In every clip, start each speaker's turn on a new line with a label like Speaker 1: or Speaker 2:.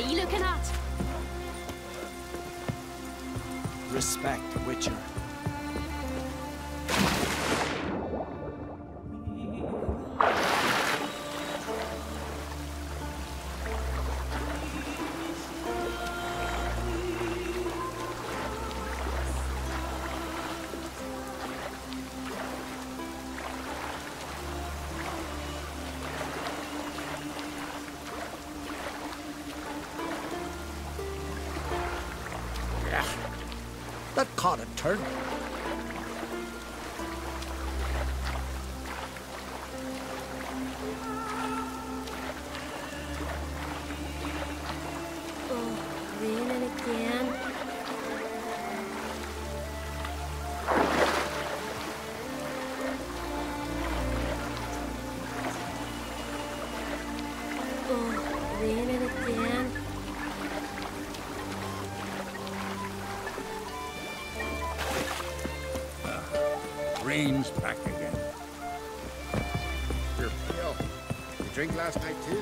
Speaker 1: are you looking at?
Speaker 2: Respect, Witcher. That caught a turn.
Speaker 1: Oh, raining again. Oh, raining again.
Speaker 3: Rain's back again.
Speaker 4: You're pale. You drink last night too?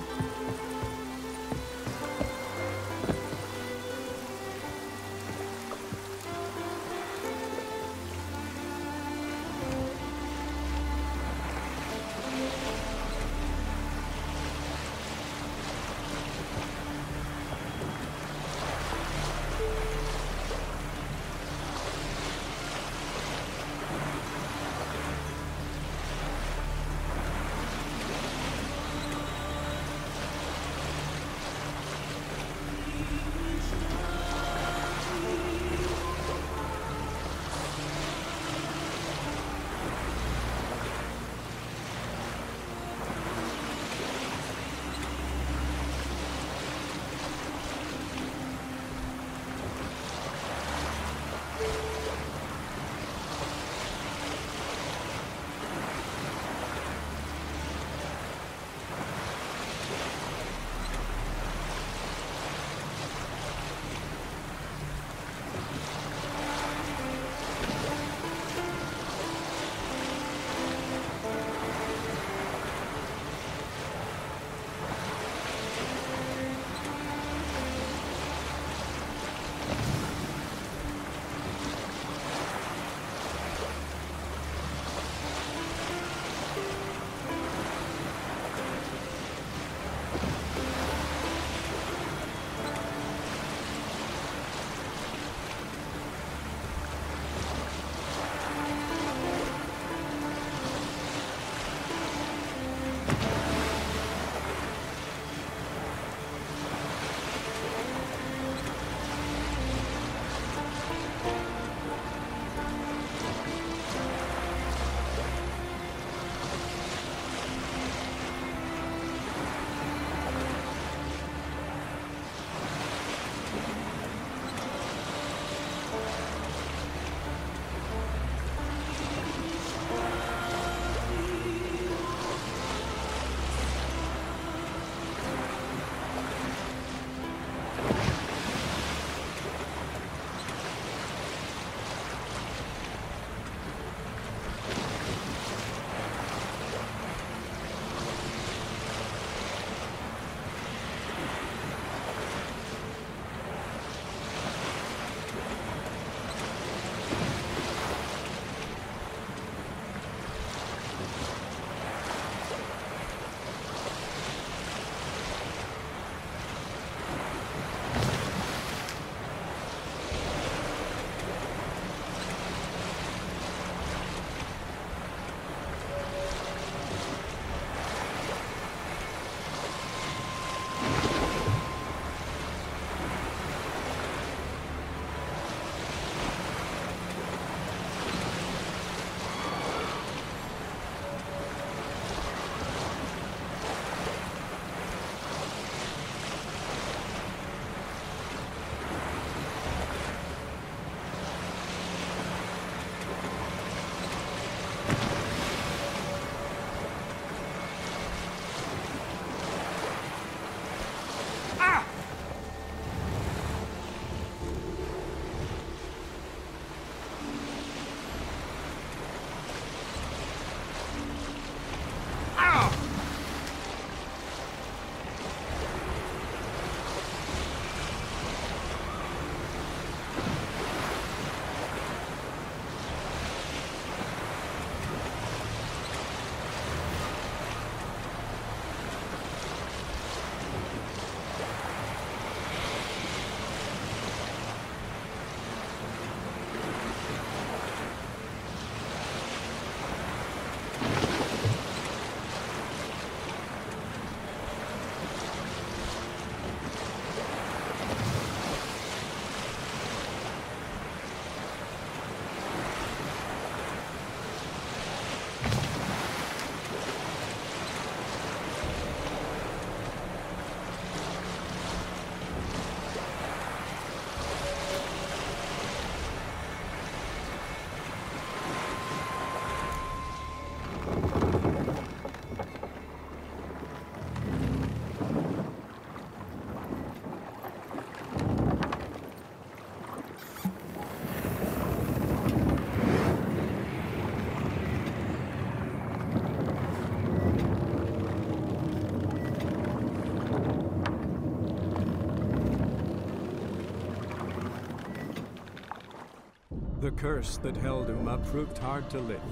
Speaker 5: curse that held Uma proved hard to lift,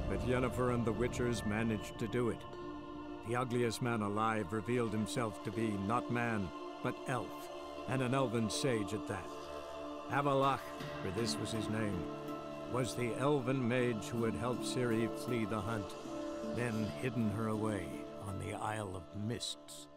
Speaker 5: but Yennefer and the Witchers managed to do it. The ugliest man alive revealed himself to be not man, but elf, and an elven sage at that. Avalach, for this was his name, was the elven mage who had helped Ciri flee the hunt, then hidden her away on the Isle of Mists.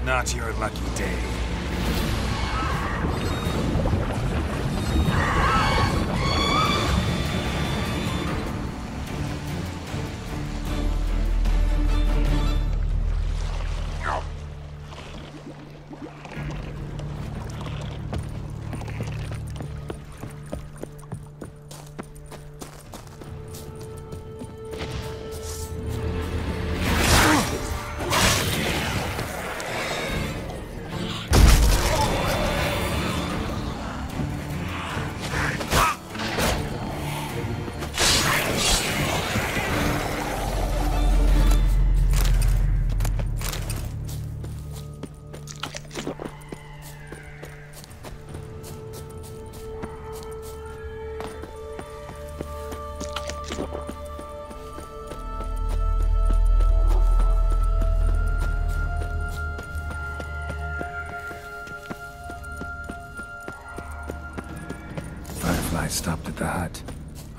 Speaker 6: Not your lucky day.
Speaker 7: Stopped at the hut.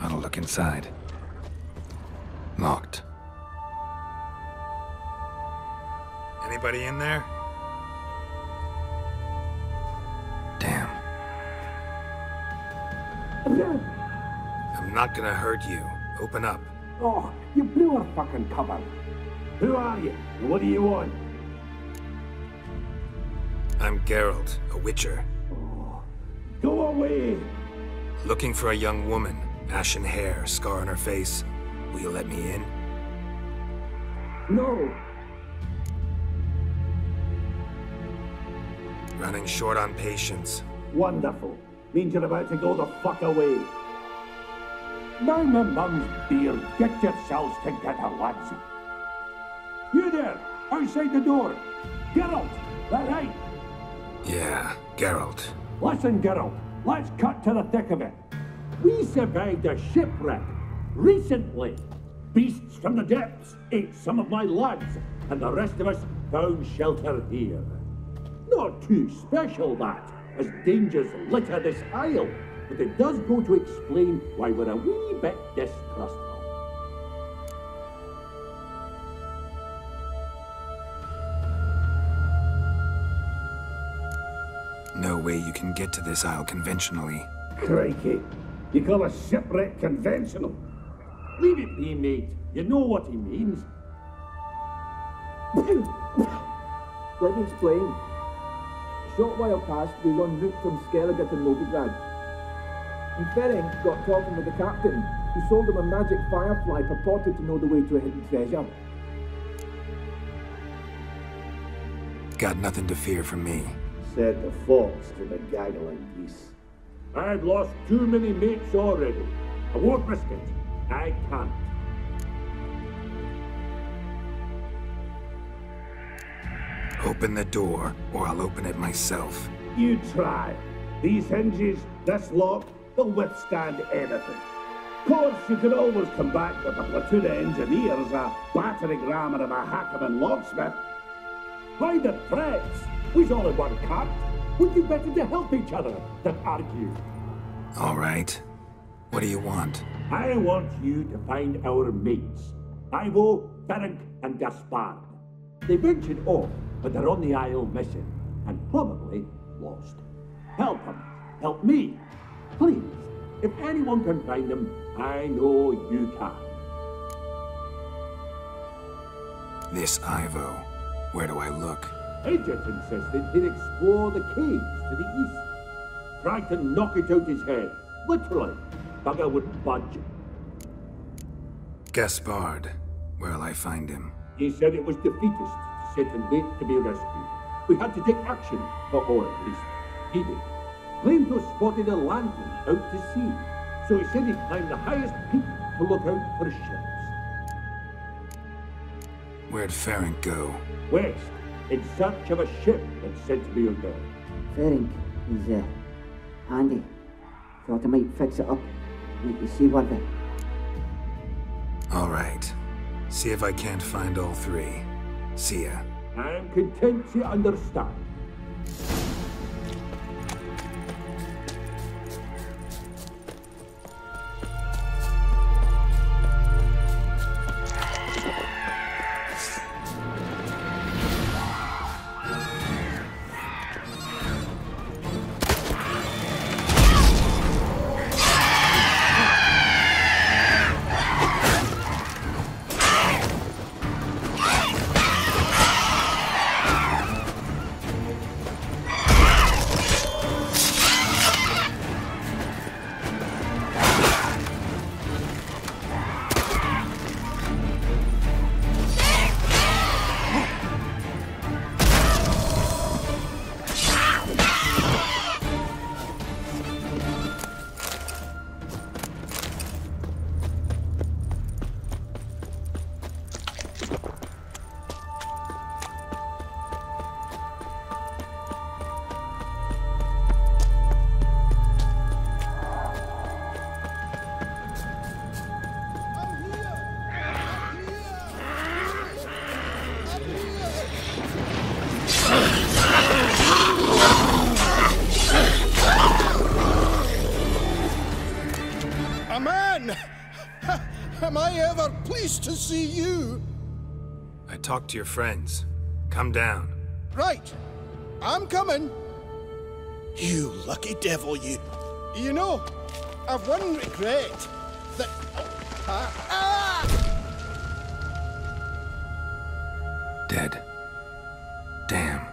Speaker 7: I'll look inside. Locked.
Speaker 6: Anybody in there?
Speaker 7: Damn.
Speaker 6: I'm not gonna hurt you. Open up.
Speaker 8: Oh, you blew our fucking cover. Who are you? And what do you want?
Speaker 6: I'm Geralt, a witcher.
Speaker 8: Oh, go away!
Speaker 6: Looking for a young woman. Ashen hair, scar on her face. Will you let me in?
Speaker 8: No!
Speaker 6: Running short on patience.
Speaker 8: Wonderful. Means you're about to go the fuck away. Now my mum's beard, get yourselves together, lads. You there, outside the door. Geralt, that right?
Speaker 6: Yeah, Geralt.
Speaker 8: Listen, Geralt, let's cut to the thick of it. We survived a shipwreck Recently, beasts from the depths ate some of my lads, and the rest of us found shelter here. Not too special, that, as dangers litter this isle, but it does go to explain why we're a wee bit distrustful.
Speaker 6: No way you can get to this isle conventionally.
Speaker 8: Crikey, you call a shipwreck conventional? Leave it be, mate. You know what he means.
Speaker 9: Let me explain. A short while past, we were en route from Skellige to Novigrad. And Ferenc got talking with the captain, who sold him a magic firefly purported to know the way to a hidden treasure.
Speaker 6: Got nothing to fear from me.
Speaker 8: Said the fox to the gaggling geese. I've lost too many mates already. I won't risk it. I can't.
Speaker 6: Open the door, or I'll open it myself.
Speaker 8: You try. These hinges, this lock, they'll withstand anything. Of course, you can always come back with a platoon of engineers, a battering ram and a hackman locksmith. Why the threats? We's all in one camp. Would you better to help each other than argue?
Speaker 6: All right. What do you want?
Speaker 8: I want you to find our mates, Ivo, Ferenc, and Gaspard. They ventured off, but they're on the Isle mission, and probably lost. Help them. Help me. Please. If anyone can find them, I know you can.
Speaker 6: This Ivo. Where do I look?
Speaker 8: Editon insisted he'd explore the caves to the east. Tried to knock it out his head. Literally. Bugger wouldn't budge.
Speaker 6: Gaspard. Where'll I find him?
Speaker 8: He said it was defeatist to sit and wait to be rescued. We had to take action, or at least he did. Claimed to have spotted a lantern out to sea, so he said he'd climb the highest peak to look out for ships.
Speaker 6: Where'd Ferenc go?
Speaker 8: West, in search of a ship that's said to be out there.
Speaker 9: Ferenc is, handy. Thought I might fix it up. Make you see what it.
Speaker 6: All right. See if I can't find all three. See ya.
Speaker 8: I am content to understand.
Speaker 10: Am I ever pleased to see you?
Speaker 6: I talked to your friends. Come down.
Speaker 10: Right. I'm coming. You lucky devil, you. You know, I've one regret. That...
Speaker 6: Dead. Damn.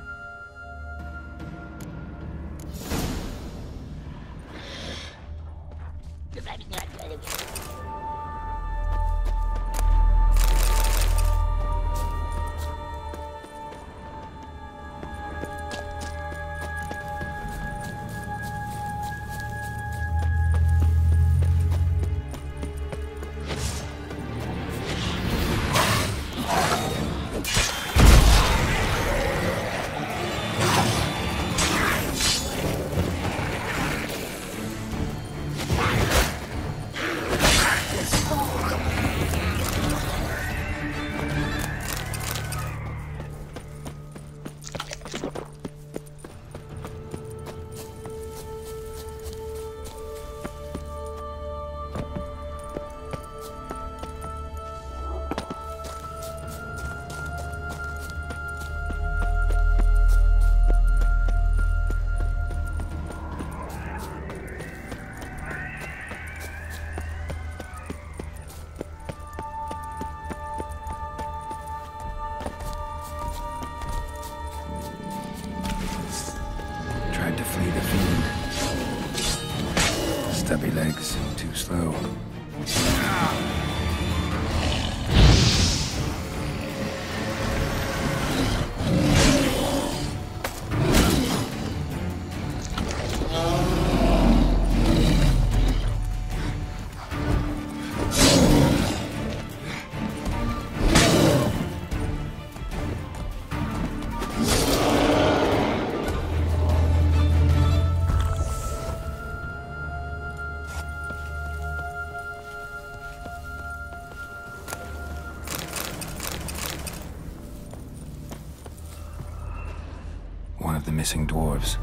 Speaker 7: of the missing dwarves.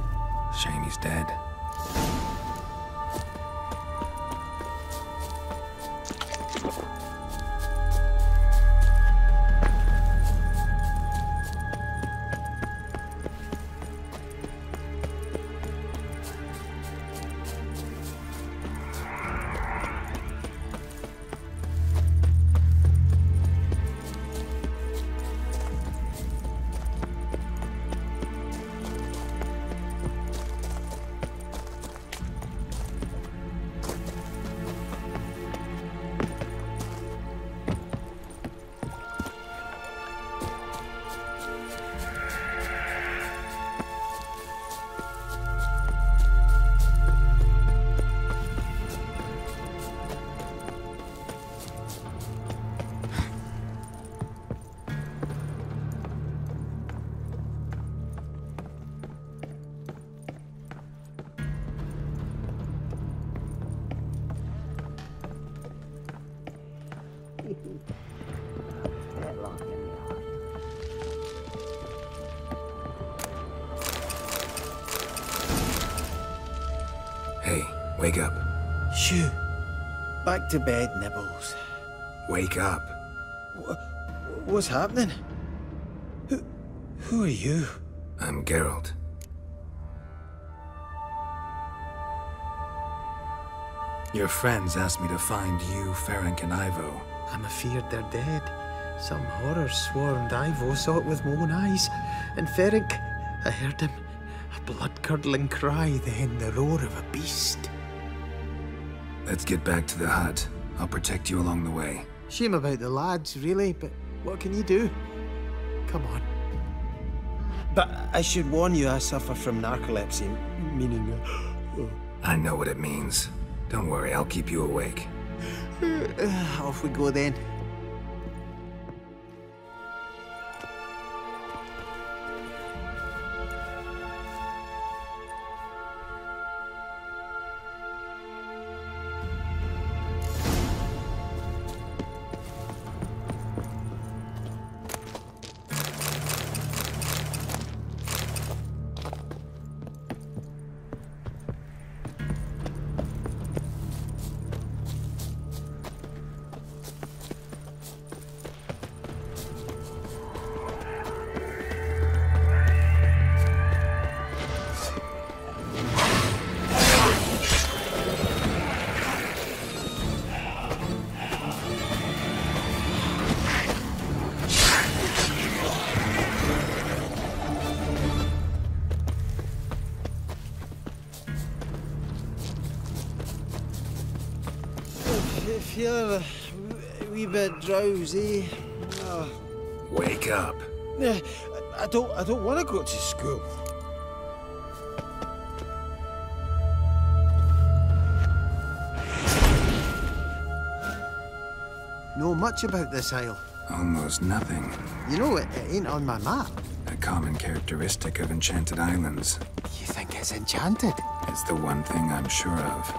Speaker 7: Shame he's dead.
Speaker 6: Hey, wake up.
Speaker 10: Shoo. Back to bed, Nibbles.
Speaker 6: Wake up.
Speaker 10: What's happening? Who are you?
Speaker 6: I'm Geralt. Your friends asked me to find you, Ferenc, and Ivo.
Speaker 11: I'm afeard they're dead. Some horror swarmed Ivo, saw it with my own eyes. And Ferenc, I heard him. A blood-curdling cry, then the roar of a beast.
Speaker 6: Let's get back to the hut. I'll protect you along the way.
Speaker 11: Shame about the lads, really, but what can you do? Come on.
Speaker 10: But I should warn you, I suffer from narcolepsy, meaning...
Speaker 6: I know what it means. Don't worry, I'll keep you awake.
Speaker 11: Off we go then.
Speaker 10: Feel a wee bit drowsy.
Speaker 6: Wake up.
Speaker 10: I don't want to go to school.
Speaker 11: Know much about this isle?
Speaker 6: Almost nothing.
Speaker 11: You know, it ain't on my map.
Speaker 6: A common characteristic of enchanted islands.
Speaker 11: You think it's enchanted?
Speaker 6: It's the one thing I'm sure of.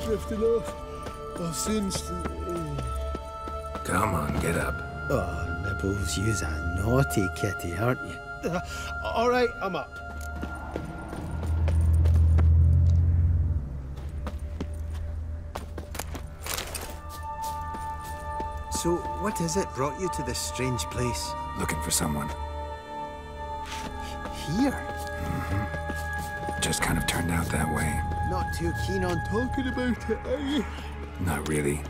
Speaker 10: Drifting off. I'll soon...
Speaker 6: Come on, get up.
Speaker 11: Oh, Nibbles, you's a naughty kitty, aren't you?
Speaker 10: All right, I'm up.
Speaker 11: So, what is it brought you to this strange place?
Speaker 6: Looking for someone.
Speaker 11: Here?
Speaker 6: Mm-hmm. Just kind of turned out that way.
Speaker 11: Not too keen on talking about it, are you?
Speaker 6: Not really.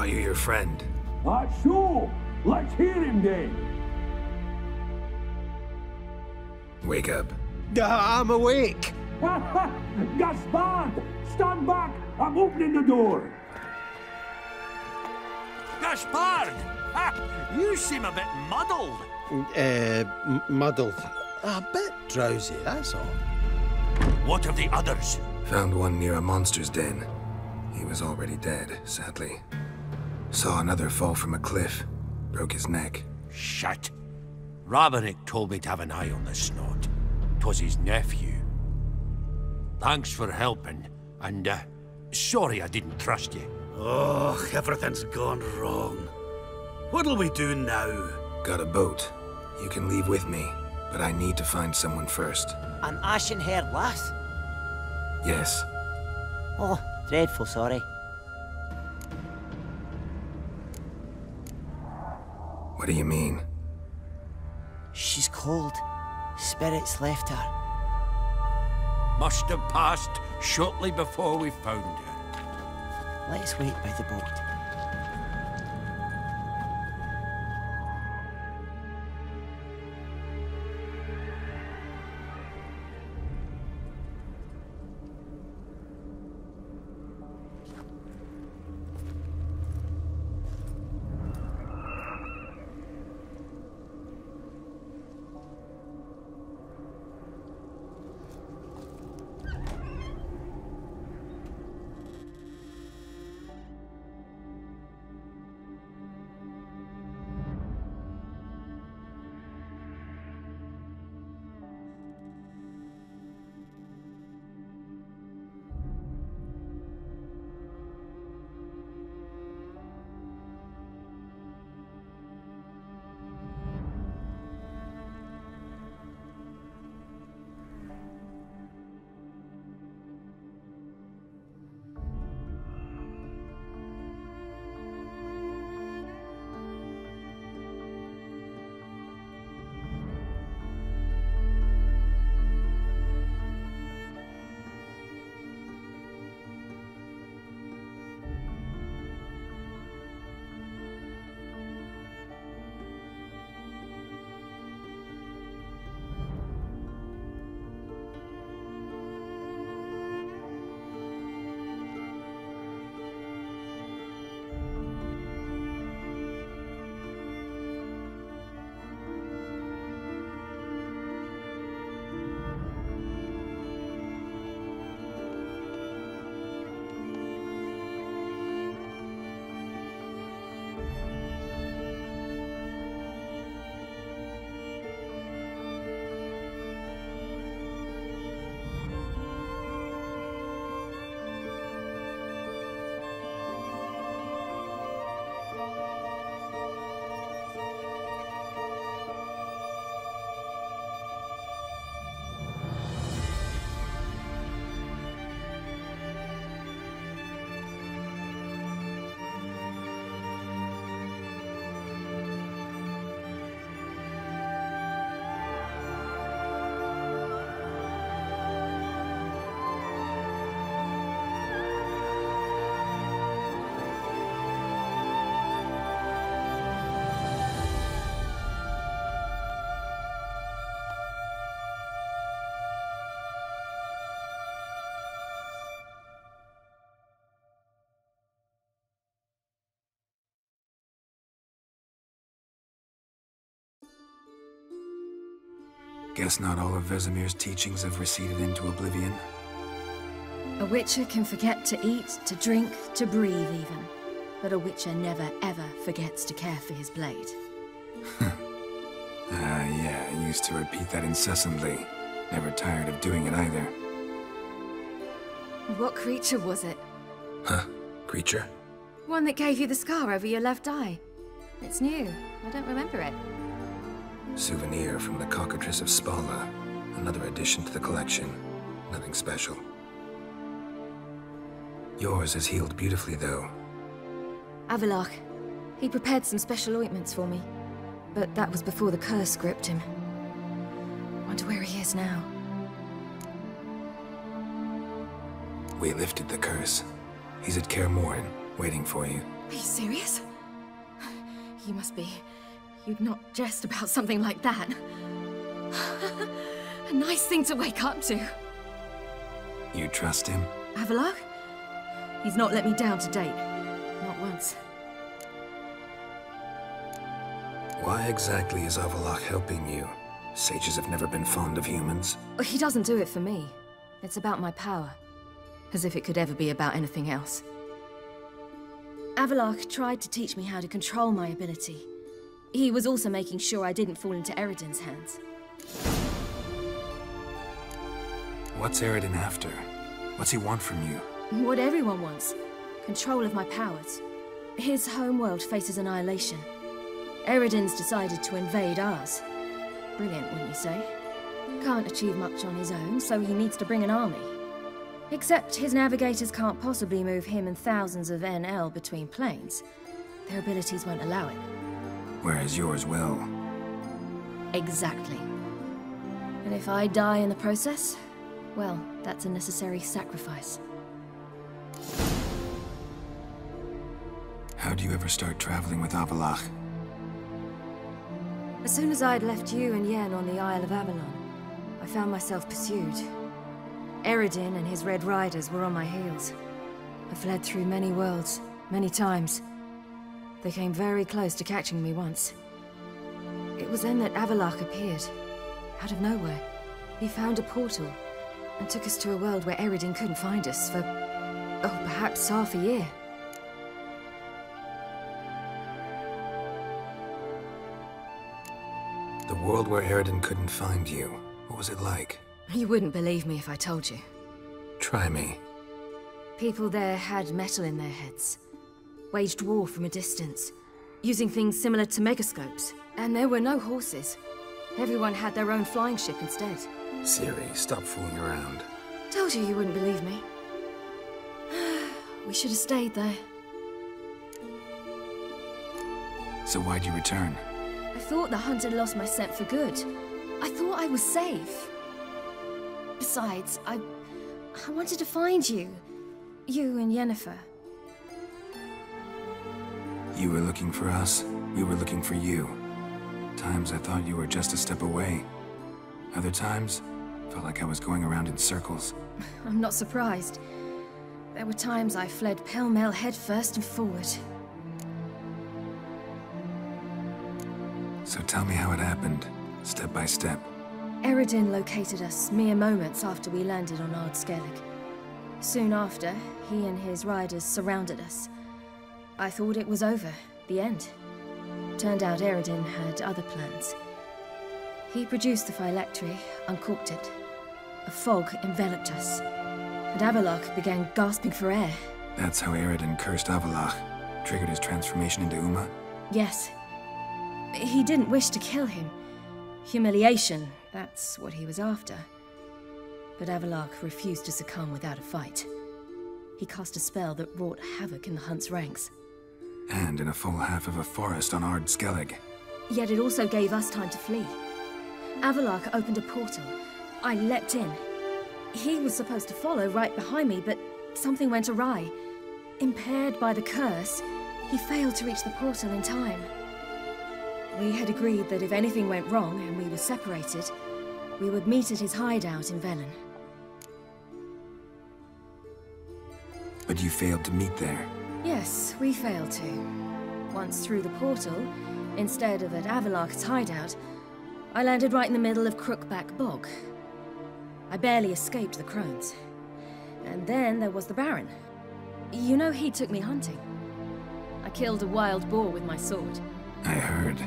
Speaker 6: thought you were your friend.
Speaker 8: So, let's hear him then.
Speaker 6: Wake up.
Speaker 2: I'm awake.
Speaker 8: Gaspard, stand back. I'm opening the door.
Speaker 12: Gaspard! Ha! You seem a bit muddled.
Speaker 2: Muddled. A bit drowsy, that's all.
Speaker 12: What of the others?
Speaker 6: Found one near a monster's den. He was already dead, sadly. Saw another fall from a cliff. Broke his neck.
Speaker 12: Shit. Rabinic told me to have an eye on the snot. 'Twas his nephew. Thanks for helping, and sorry I didn't trust you. Oh, everything's gone wrong. What'll we do now?
Speaker 6: Got a boat. You can leave with me, but I need to find someone first.
Speaker 13: An ashen-haired lass?
Speaker 6: Yes.
Speaker 13: Oh, dreadful sorry.
Speaker 6: What do you mean?
Speaker 13: She's cold. Spirits left her.
Speaker 12: Must have passed shortly before we found her.
Speaker 13: Let's wait by the boat.
Speaker 6: Guess not all of Vesemir's teachings have receded into oblivion.
Speaker 14: A witcher can forget to eat, to drink, to breathe even. But a witcher never ever forgets to care for his blade.
Speaker 6: Yeah, I used to repeat that incessantly. Never tired of doing it either.
Speaker 14: What creature was it?
Speaker 6: Huh? Creature?
Speaker 14: One that gave you the scar over your left eye. It's new. I don't remember it.
Speaker 6: Souvenir from the cockatrice of Spala. Another addition to the collection. Nothing special. Yours has healed beautifully, though.
Speaker 14: Avalach. He prepared some special ointments for me. But that was before the curse gripped him. Wonder where he is now.
Speaker 6: We lifted the curse. He's at Kaer Morhen, waiting for you.
Speaker 14: Are you serious? You must be. You'd not jest about something like that. A nice thing to wake up to.
Speaker 6: You trust him?
Speaker 14: Avallac'h? He's not let me down to date. Not once.
Speaker 6: Why exactly is Avallac'h helping you? Sages have never been fond of humans.
Speaker 14: He doesn't do it for me. It's about my power. As if it could ever be about anything else. Avallac'h tried to teach me how to control my ability. He was also making sure I didn't fall into Eredin's hands.
Speaker 6: What's Eredin after? What's he want from you?
Speaker 14: What everyone wants. Control of my powers. His homeworld faces annihilation. Eredin's decided to invade ours. Brilliant, wouldn't you say? Can't achieve much on his own, so he needs to bring an army. Except his navigators can't possibly move him and thousands of NL between planes. Their abilities won't allow it.
Speaker 6: Whereas yours will.
Speaker 14: Exactly. And if I die in the process, well, that's a necessary sacrifice.
Speaker 6: How'd you ever start traveling with Avallac'h?
Speaker 14: As soon as I'd left you and Yen on the Isle of Avalon, I found myself pursued. Eredin and his Red Riders were on my heels. I fled through many worlds, many times. They came very close to catching me once. It was then that Avallac'h appeared, out of nowhere. He found a portal, and took us to a world where Eredin couldn't find us for, oh, perhaps half a year.
Speaker 6: The world where Eredin couldn't find you. What was it like?
Speaker 14: You wouldn't believe me if I told you.
Speaker 6: Try me.
Speaker 14: People there had metal in their heads. Waged war from a distance, using things similar to megascopes. And there were no horses. Everyone had their own flying ship instead.
Speaker 6: Ciri, stop fooling around.
Speaker 14: Told you you wouldn't believe me. We should have stayed there.
Speaker 6: So why'd you return?
Speaker 14: I thought the hunt had lost my scent for good. I thought I was safe. Besides, I wanted to find you. You and Yennefer.
Speaker 6: You were looking for us. We were looking for you. Times I thought you were just a step away. Other times, felt like I was going around in circles.
Speaker 14: I'm not surprised. There were times I fled pell-mell headfirst and forward.
Speaker 6: So tell me how it happened, step by step.
Speaker 14: Eredin located us mere moments after we landed on Upscaled. Soon after, he and his riders surrounded us. I thought it was over, the end. Turned out Eredin had other plans. He produced the phylactery, uncorked it. A fog enveloped us, and Avallac'h began gasping for air.
Speaker 6: That's how Eredin cursed Avallac'h, triggered his transformation into Uma?
Speaker 14: Yes. He didn't wish to kill him. Humiliation, that's what he was after. But Avallac'h refused to succumb without a fight. He cast a spell that wrought havoc in the hunt's ranks.
Speaker 6: And in a full half of a forest on Upscaled.
Speaker 14: Yet it also gave us time to flee. Avallac'h opened a portal. I leapt in. He was supposed to follow right behind me, but something went awry. Impaired by the curse, he failed to reach the portal in time. We had agreed that if anything went wrong and we were separated, we would meet at his hideout in Velen.
Speaker 6: But you failed to meet there.
Speaker 14: Yes, we failed to. Once through the portal, instead of at Avallac'h's hideout, I landed right in the middle of Crookback Bog. I barely escaped the crones. And then there was the Baron. You know he took me hunting. I killed a wild boar with my sword.
Speaker 6: I heard.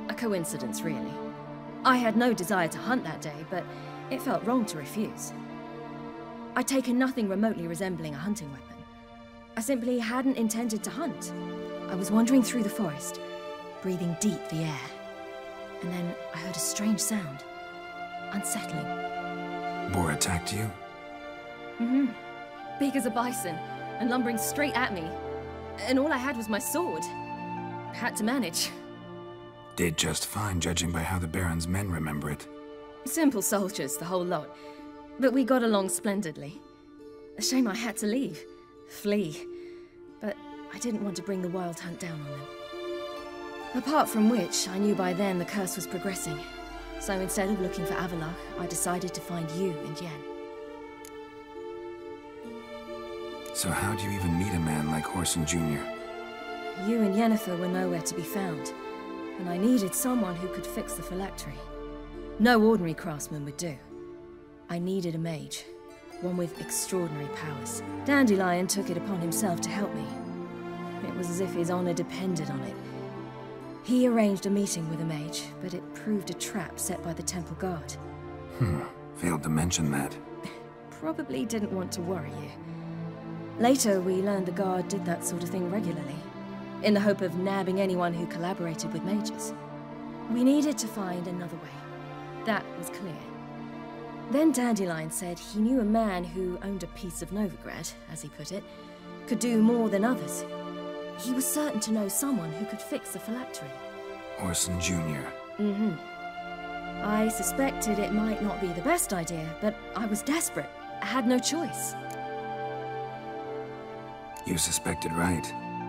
Speaker 14: A coincidence, really. I had no desire to hunt that day, but it felt wrong to refuse. I'd taken nothing remotely resembling a hunting weapon. I simply hadn't intended to hunt. I was wandering through the forest, breathing deep the air. And then I heard a strange sound. Unsettling.
Speaker 6: Boar attacked you?
Speaker 14: Mm-hmm. Big as a bison, and lumbering straight at me. And all I had was my sword. Had to manage.
Speaker 6: Did just fine, judging by how the Baron's men remember it.
Speaker 14: Simple soldiers, the whole lot. But we got along splendidly. A shame I had to leave. Flee. But I didn't want to bring the Wild Hunt down on them. Apart from which, I knew by then the curse was progressing. So instead of looking for Avallac'h, I decided to find you and Yen.
Speaker 6: So how'd you even meet a man like Whoreson Jr.?
Speaker 14: You and Yennefer were nowhere to be found, and I needed someone who could fix the phylactery. No ordinary craftsman would do. I needed a mage, one with extraordinary powers. Dandelion took it upon himself to help me. It was as if his honor depended on it. He arranged a meeting with a mage, but it proved a trap set by the temple guard.
Speaker 6: Failed to mention that.
Speaker 14: Probably didn't want to worry you. Later, we learned the guard did that sort of thing regularly, in the hope of nabbing anyone who collaborated with mages. We needed to find another way. That was clear. Then Dandelion said he knew a man who owned a piece of Novigrad, as he put it, could do more than others. He was certain to know someone who could fix the phylactery.
Speaker 6: Whoreson Jr.
Speaker 14: I suspected it might not be the best idea, but I was desperate. I had no choice.
Speaker 6: You suspected right.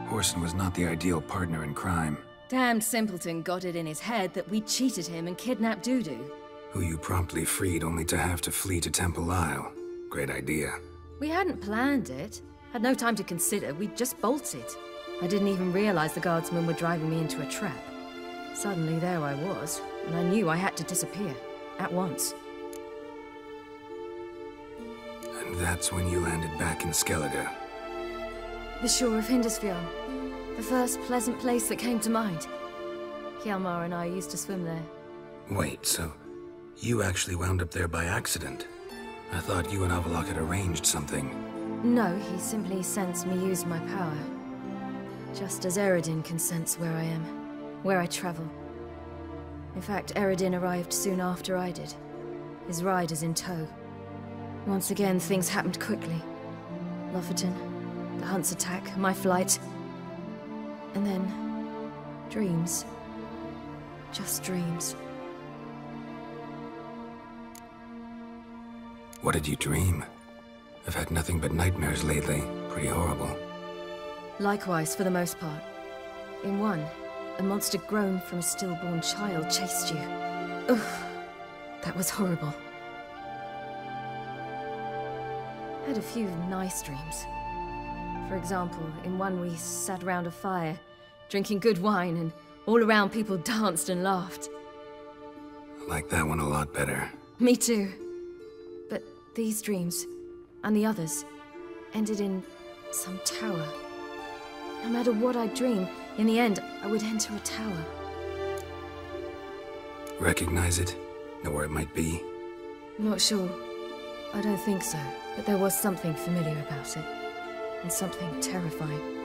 Speaker 6: Whoreson was not the ideal partner in crime.
Speaker 14: Damned simpleton got it in his head that we cheated him and kidnapped Dudu.
Speaker 6: Who you promptly freed only to have to flee to Temple Isle. Great idea.
Speaker 14: We hadn't planned it. Had no time to consider, we just bolted. I didn't even realize the guardsmen were driving me into a trap. Suddenly there I was, and I knew I had to disappear. At once.
Speaker 6: And that's when you landed back in Skellige.
Speaker 14: The shore of Hindisfjord. The first pleasant place that came to mind. Hjalmar and I used to swim there.
Speaker 6: Wait, so you actually wound up there by accident? I thought you and Avallac'h had arranged something.
Speaker 14: No, he simply sensed me use my power. Just as Eredin can sense where I am, where I travel. In fact, Eredin arrived soon after I did. His riders in tow. Once again, things happened quickly. Lofoten, the Hunt's attack, my flight. And then, dreams. Just dreams.
Speaker 6: What did you dream? I've had nothing but nightmares lately. Pretty horrible.
Speaker 14: Likewise, for the most part. In one, a monster grown from a stillborn child chased you. Ugh, that was horrible. I had a few nice dreams. For example, in one we sat around a fire, drinking good wine, and all around people danced and laughed.
Speaker 6: I like that one a lot better.
Speaker 14: Me too. But these dreams, and the others, ended in some tower. No matter what I dream, in the end, I would enter a tower.
Speaker 6: Recognize it? Know where it might be?
Speaker 14: Not sure. I don't think so. But there was something familiar about it. And something terrifying.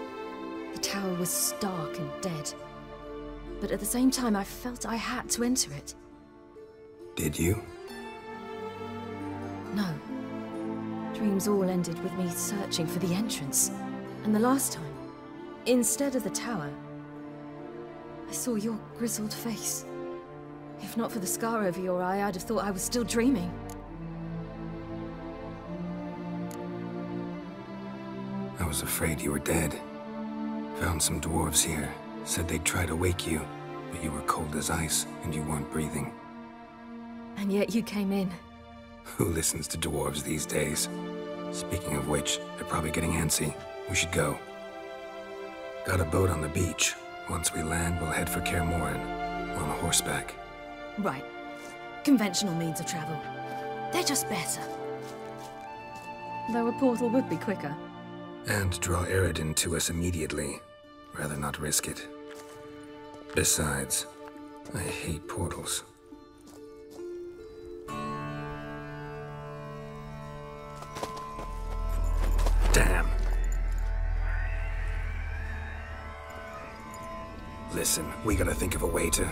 Speaker 14: The tower was stark and dead. But at the same time, I felt I had to enter it.
Speaker 6: Did you?
Speaker 14: No. Dreams all ended with me searching for the entrance. And the last time, instead of the tower, I saw your grizzled face. If not for the scar over your eye, I'd have thought I was still dreaming.
Speaker 6: I was afraid you were dead. Found some dwarves here. Said they'd try to wake you, but you were cold as ice and you weren't breathing.
Speaker 14: And yet you came in.
Speaker 6: Who listens to dwarves these days? Speaking of which, they're probably getting antsy. We should go. Got a boat on the beach. Once we land, we'll head for Kaer Morhen. On horseback.
Speaker 14: Right. Conventional means of travel. They're just better. Though a portal would be quicker.
Speaker 6: And draw Eredin to us immediately. Rather not risk it. Besides, I hate portals. Damn. Listen, we gotta think of a way to...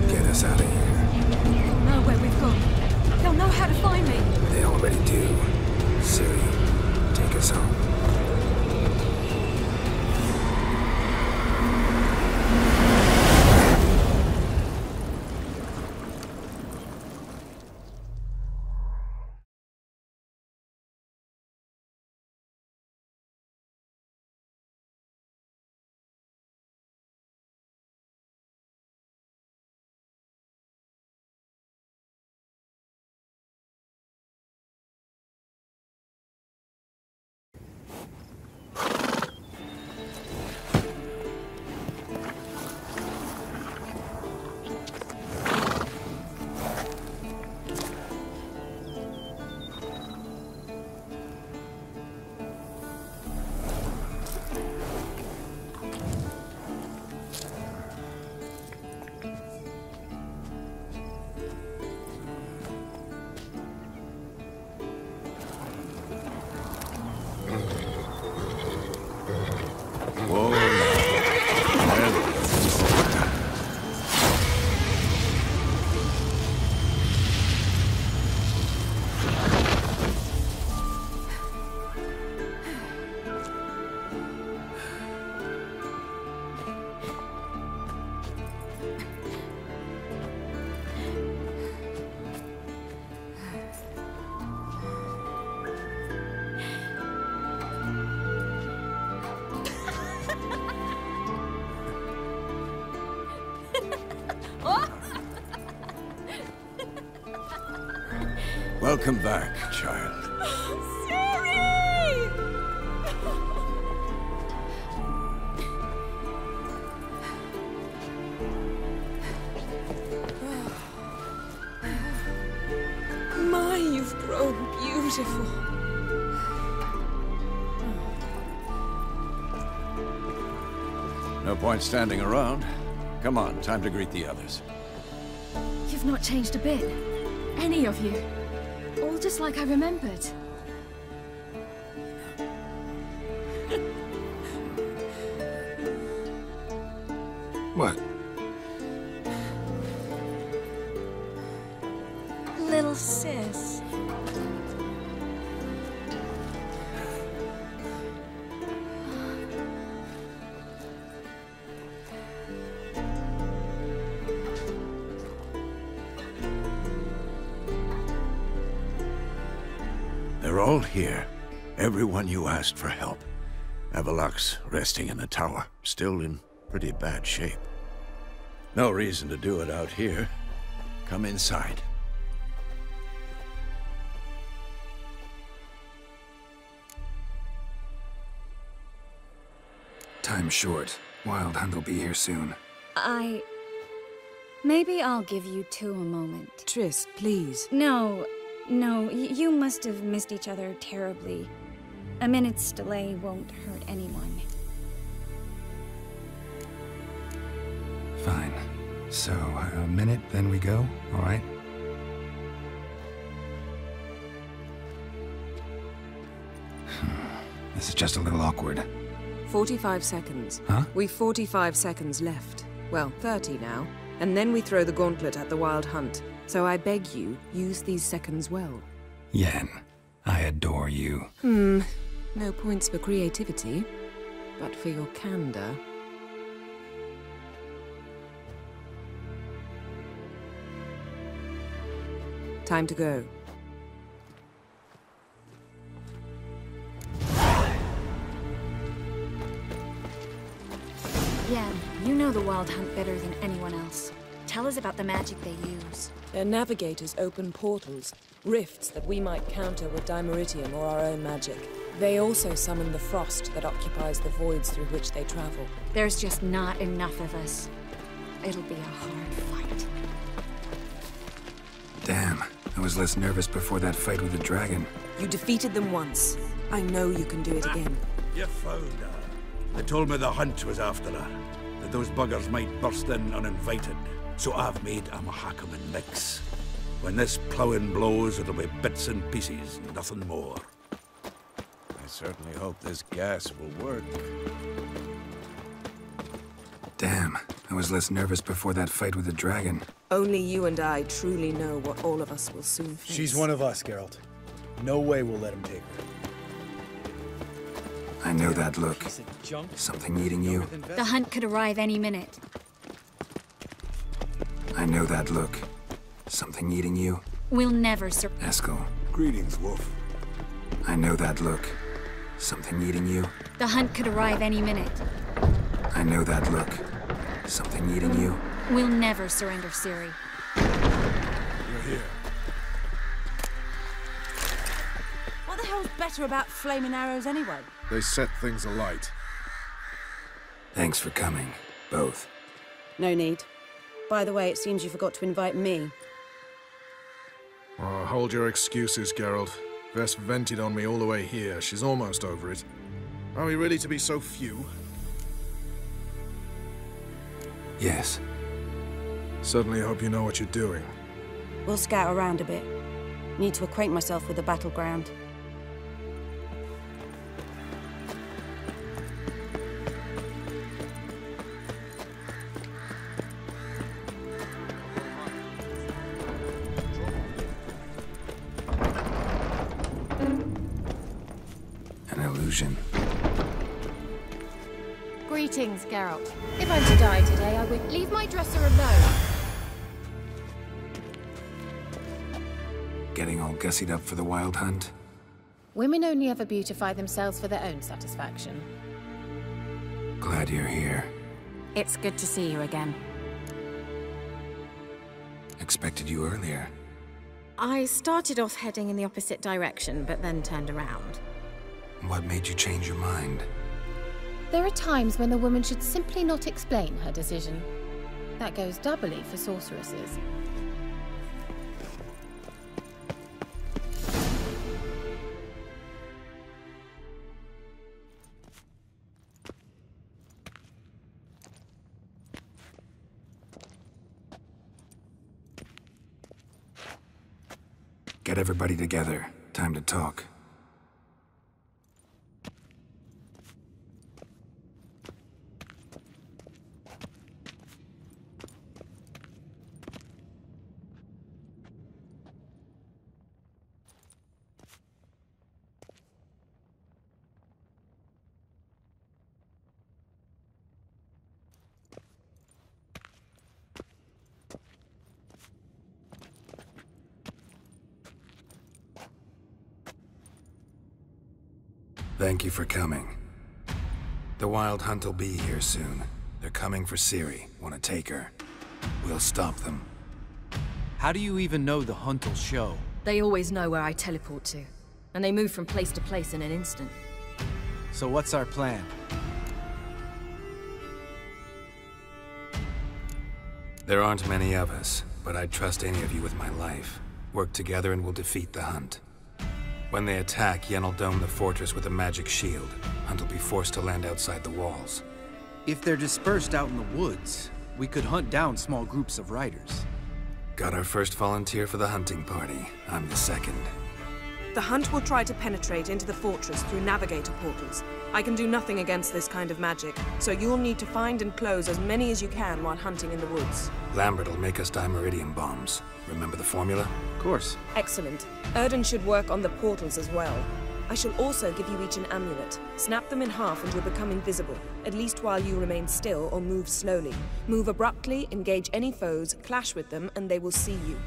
Speaker 6: get us out of here.
Speaker 14: They'll know where we've gone. They'll know how to find me.
Speaker 6: They already do. Ciri, take us home.
Speaker 3: Welcome back, child.
Speaker 15: My, you've grown beautiful.
Speaker 3: No point standing around. Come on, time to greet the others.
Speaker 14: You've not changed a bit. Any of you. All just like I remembered.
Speaker 6: What?
Speaker 15: Little sis.
Speaker 3: They're all here. Everyone you asked for help. Avalok's resting in the tower, still in pretty bad shape. No reason to do it out here. Come inside.
Speaker 6: Time's short. Wild Hunt will be here soon.
Speaker 16: Maybe I'll give you two a moment.
Speaker 15: Triss, please.
Speaker 16: No, you must have missed each other terribly. A minute's delay won't hurt anyone.
Speaker 6: Fine. So, a minute, then we go, all right? This is just a little awkward.
Speaker 15: 45 seconds.
Speaker 6: Huh?
Speaker 15: We've 45 seconds left. Well, 30 now. And then we throw the gauntlet at the Wild Hunt. So I beg you, use these seconds well.
Speaker 6: Yen, I adore you.
Speaker 15: No points for creativity, but for your candor. Time to go.
Speaker 16: Yeah, you know the Wild Hunt better than anyone else. Tell us about the magic they use.
Speaker 15: Their navigators open portals, rifts that we might counter with dimeritium or our own magic. They also summon the frost that occupies the voids through which they travel.
Speaker 16: There's just not enough of us. It'll be a hard fight.
Speaker 6: Damn, I was less nervous before that fight with the dragon.
Speaker 15: You defeated them once. I know you can do it again.
Speaker 3: You found her. They told me the hunt was after her, that those buggers might burst in uninvited. So I've made a Mahakaman mix. When this ploughing blows, it'll be bits and pieces, nothing more. I certainly hope this gas will work.
Speaker 6: Damn, I was less nervous before that fight with the dragon.
Speaker 15: Only you and I truly know what all of us will soon face.
Speaker 17: She's one of us, Geralt. No way we'll let him take her.
Speaker 6: I know that look. Something eating you.
Speaker 16: The hunt could arrive any minute.
Speaker 6: I know that look. Something eating you.
Speaker 16: We'll never
Speaker 6: Eskel.
Speaker 3: Greetings, Wolf.
Speaker 6: I know that look. Something eating you.
Speaker 16: The hunt could arrive any minute.
Speaker 6: I know that look. Something eating you.
Speaker 16: We'll never surrender, Ciri.
Speaker 3: You're here.
Speaker 18: What the hell's better about flaming arrows anyway?
Speaker 19: They set things alight.
Speaker 6: Thanks for coming, both.
Speaker 18: No need. By the way, it seems you forgot to invite me.
Speaker 19: Oh, hold your excuses, Geralt. Vess vented on me all the way here. She's almost over it. Are we really to be so few?
Speaker 6: Yes.
Speaker 19: Certainly hope you know what you're doing.
Speaker 18: We'll scout around a bit. Need to acquaint myself with the battleground.
Speaker 6: Illusion.
Speaker 20: Greetings, Geralt. If I'm to die today, I would leave my dresser alone.
Speaker 6: Getting all gussied up for the Wild Hunt?
Speaker 20: Women only ever beautify themselves for their own satisfaction.
Speaker 6: Glad you're here.
Speaker 20: It's good to see you again.
Speaker 6: Expected you earlier.
Speaker 21: I started off heading in the opposite direction, but then turned around.
Speaker 6: What made you change your mind?
Speaker 20: There are times when a woman should simply not explain her decision. That goes doubly for sorceresses.
Speaker 6: Get everybody together. Time to talk. Thank you for coming. The Wild Hunt will be here soon. They're coming for Ciri. Want to take her? We'll stop them.
Speaker 22: How do you even know the Hunt will show?
Speaker 14: They always know where I teleport to. And they move from place to place in an instant.
Speaker 22: So what's our plan?
Speaker 6: There aren't many of us, but I'd trust any of you with my life. Work together and we'll defeat the Hunt. When they attack, Yen will dome the fortress with a magic shield. Hunt will be forced to land outside the walls.
Speaker 22: If they're dispersed out in the woods, we could hunt down small groups of riders.
Speaker 6: Got our first volunteer for the hunting party. I'm the second.
Speaker 23: The Hunt will try to penetrate into the fortress through navigator portals. I can do nothing against this kind of magic, so you'll need to find and close as many as you can while hunting in the woods.
Speaker 6: Lambert will make us dimeridium bombs. Remember the formula?
Speaker 22: Of course.
Speaker 23: Excellent. Eredin should work on the portals as well. I shall also give you each an amulet. Snap them in half and you'll become invisible, at least while you remain still or move slowly. Move abruptly, engage any foes, clash with them, and they will see you.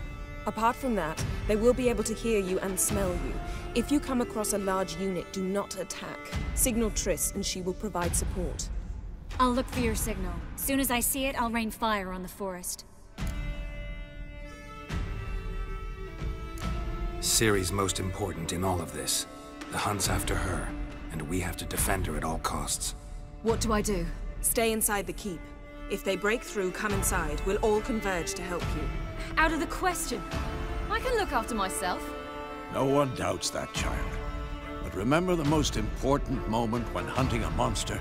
Speaker 23: Apart from that, they will be able to hear you and smell you. If you come across a large unit, do not attack. Signal Triss and she will provide support.
Speaker 24: I'll look for your signal. Soon as I see it, I'll rain fire on the forest.
Speaker 6: Ciri's most important in all of this. The Hunt's after her, and we have to defend her at all costs.
Speaker 14: What do I do?
Speaker 23: Stay inside the keep. If they break through, come inside. We'll all converge to help you.
Speaker 14: Out of the question. I can look after myself.
Speaker 3: No one doubts that, child. But remember the most important moment when hunting a monster?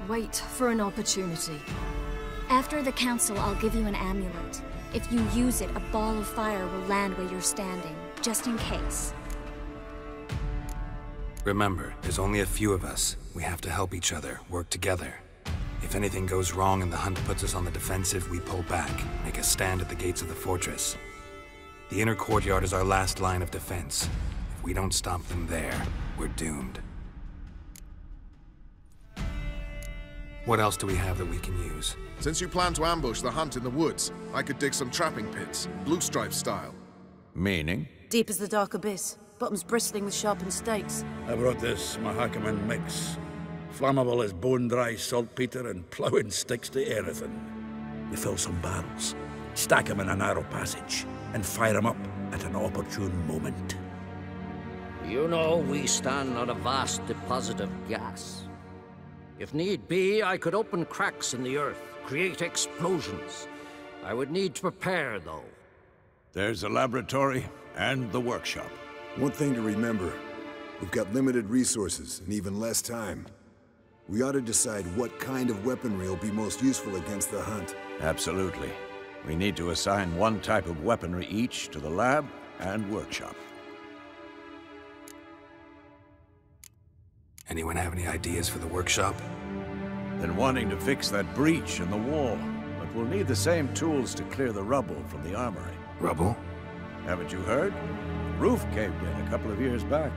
Speaker 14: Wait for an opportunity.
Speaker 24: After the council, I'll give you an amulet. If you use it, a ball of fire will land where you're standing, just in case.
Speaker 6: Remember, there's only a few of us. We have to help each other, work together. If anything goes wrong and the Hunt puts us on the defensive, we pull back, make a stand at the gates of the fortress. The inner courtyard is our last line of defense. If we don't stop them there, we're doomed. What else do we have that we can use?
Speaker 19: Since you plan to ambush the Hunt in the woods, I could dig some trapping pits, blue stripe style.
Speaker 3: Meaning?
Speaker 18: Deep as the dark abyss, bottoms bristling with sharpened stakes.
Speaker 3: I brought this Mahakaman mix. Flammable as bone-dry saltpeter and ploughing sticks to Eredin. We fill some barrels, stack them in a narrow passage, and fire them up at an opportune moment.
Speaker 25: You know, we stand on a vast deposit of gas. If need be, I could open cracks in the earth, create explosions. I would need to prepare, though.
Speaker 3: There's a laboratory and the workshop.
Speaker 26: One thing to remember, we've got limited resources and even less time. We ought to decide what kind of weaponry will be most useful against the Hunt.
Speaker 3: Absolutely. We need to assign one type of weaponry each to the lab and workshop.
Speaker 6: Anyone have any ideas for the workshop?
Speaker 3: Been wanting to fix that breach in the wall, but we'll need the same tools to clear the rubble from the armory.
Speaker 6: Rubble?
Speaker 3: Haven't you heard? The roof caved in a couple of years back.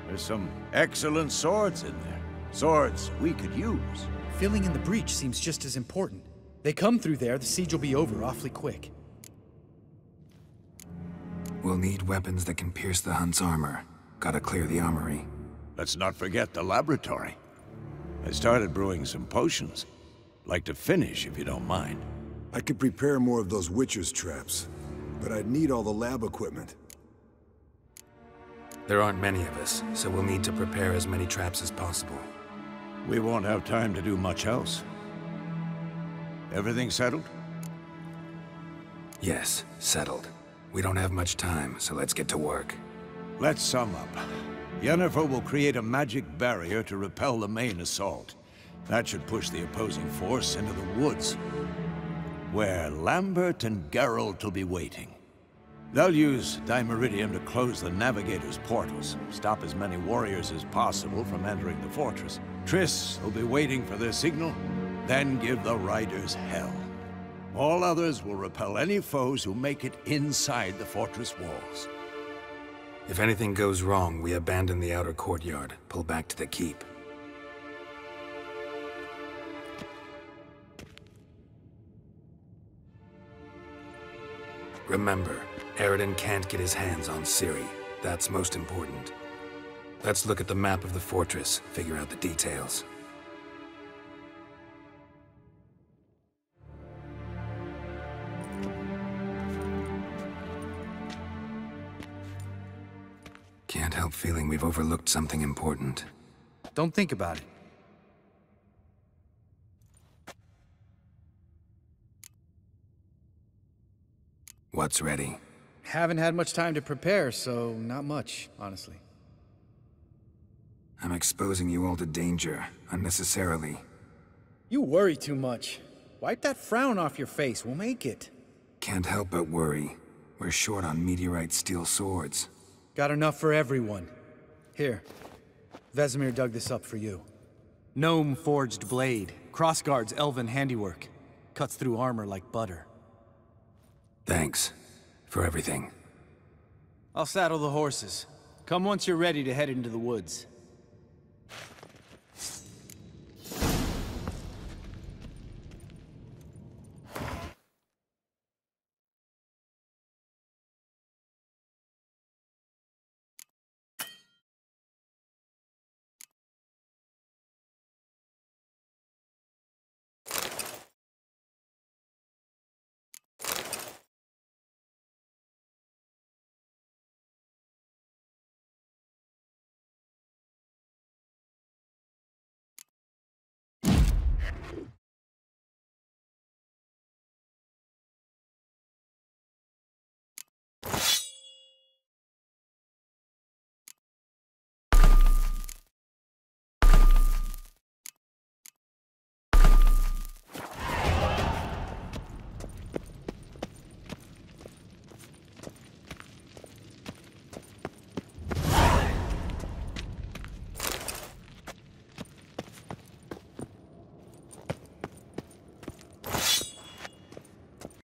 Speaker 3: There's some excellent swords in there. Swords we could use.
Speaker 17: Filling in the breach seems just as important. They come through there, the siege will be over awfully quick.
Speaker 6: We'll need weapons that can pierce the Hunt's armor. Gotta clear the armory.
Speaker 3: Let's not forget the laboratory. I started brewing some potions. Like to finish, if you don't mind.
Speaker 26: I could prepare more of those Witcher's traps, but I'd need all the lab equipment.
Speaker 6: There aren't many of us, so we'll need to prepare as many traps as possible.
Speaker 3: We won't have time to do much else. Everything settled?
Speaker 6: Yes, settled. We don't have much time, so let's get to work.
Speaker 3: Let's sum up. Yennefer will create a magic barrier to repel the main assault. That should push the opposing force into the woods, where Lambert and Geralt will be waiting. They'll use Dimeridium to close the Navigator's portals, stop as many warriors as possible from entering the fortress. Triss will be waiting for their signal, then give the riders hell. All others will repel any foes who make it inside the fortress walls.
Speaker 6: If anything goes wrong, we abandon the outer courtyard, pull back to the keep. Remember, Eredin can't get his hands on Ciri. That's most important. Let's look at the map of the fortress, figure out the details. Can't help feeling we've overlooked something important.
Speaker 22: Don't think about it.
Speaker 6: What's ready?
Speaker 17: Haven't had much time to prepare, so not much, honestly.
Speaker 6: I'm exposing you all to danger, unnecessarily.
Speaker 17: You worry too much. Wipe that frown off your face, we'll make it.
Speaker 6: Can't help but worry. We're short on meteorite steel swords.
Speaker 17: Got enough for everyone. Here, Vesemir dug this up for you. Gnome-forged blade. Crossguard's elven handiwork. Cuts through armor like butter.
Speaker 6: Thanks. For everything.
Speaker 17: I'll saddle the horses. Come once you're ready to head into the woods.